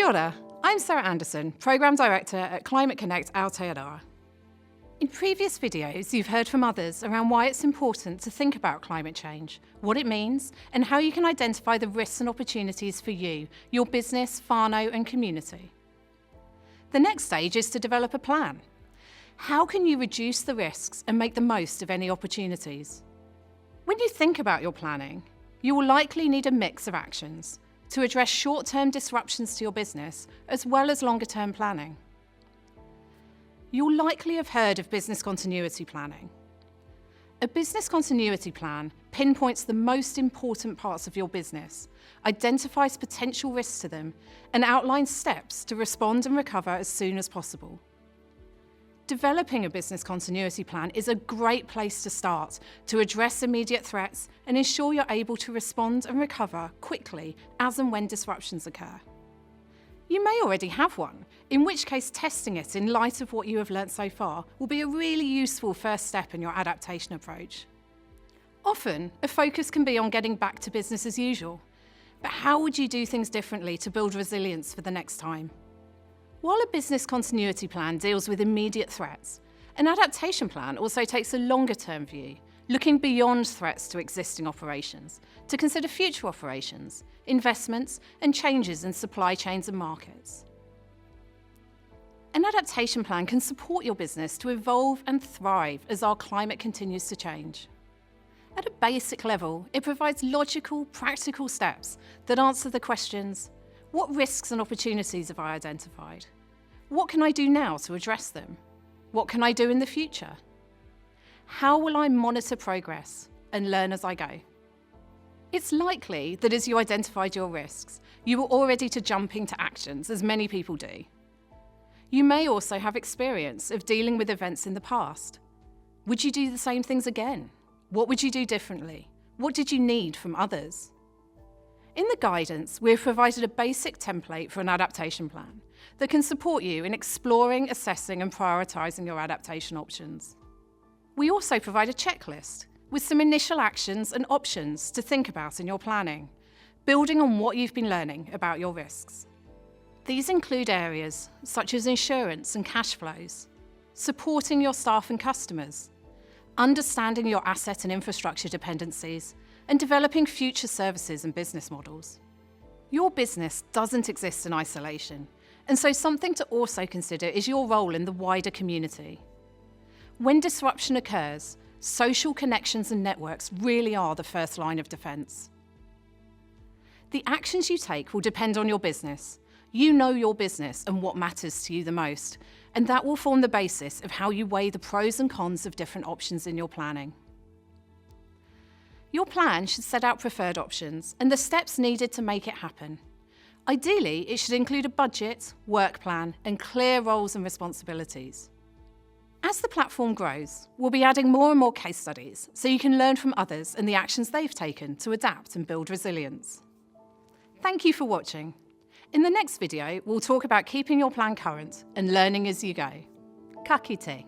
Kia ora, I'm Sarah Anderson, Programme Director at Climate Connect Aotearoa. In previous videos, you've heard from others around why it's important to think about climate change, what it means, and how you can identify the risks and opportunities for you, your business, whānau and community. The next stage is to develop a plan. How can you reduce the risks and make the most of any opportunities? When you think about your planning, you will likely need a mix of actions to address short-term disruptions to your business as well as longer-term planning. You'll likely have heard of business continuity planning. A business continuity plan pinpoints the most important parts of your business, identifies potential risks to them, and outlines steps to respond and recover as soon as possible. Developing a business continuity plan is a great place to start to address immediate threats and ensure you're able to respond and recover quickly as and when disruptions occur. You may already have one, in which case testing it in light of what you have learnt so far will be a really useful first step in your adaptation approach. Often, a focus can be on getting back to business as usual, but how would you do things differently to build resilience for the next time? While a business continuity plan deals with immediate threats, an adaptation plan also takes a longer-term view, looking beyond threats to existing operations, to consider future operations, investments, and changes in supply chains and markets. An adaptation plan can support your business to evolve and thrive as our climate continues to change. At a basic level, it provides logical, practical steps that answer the questions: what risks and opportunities have I identified? What can I do now to address them? What can I do in the future? How will I monitor progress and learn as I go? It's likely that as you identified your risks, you were all ready to jump into actions, as many people do. You may also have experience of dealing with events in the past. Would you do the same things again? What would you do differently? What did you need from others? In the guidance, we have provided a basic template for an adaptation plan that can support you in exploring, assessing and prioritising your adaptation options. We also provide a checklist with some initial actions and options to think about in your planning, building on what you've been learning about your risks. These include areas such as insurance and cash flows, supporting your staff and customers, understanding your asset and infrastructure dependencies, and developing future services and business models. Your business doesn't exist in isolation, and so something to also consider is your role in the wider community. When disruption occurs, social connections and networks really are the first line of defence. The actions you take will depend on your business. You know your business and what matters to you the most, and that will form the basis of how you weigh the pros and cons of different options in your planning. Your plan should set out preferred options and the steps needed to make it happen. Ideally, it should include a budget, work plan, and clear roles and responsibilities. As the platform grows, we'll be adding more and more case studies so you can learn from others and the actions they've taken to adapt and build resilience. Thank you for watching. In the next video, we'll talk about keeping your plan current and learning as you go. Ka kite.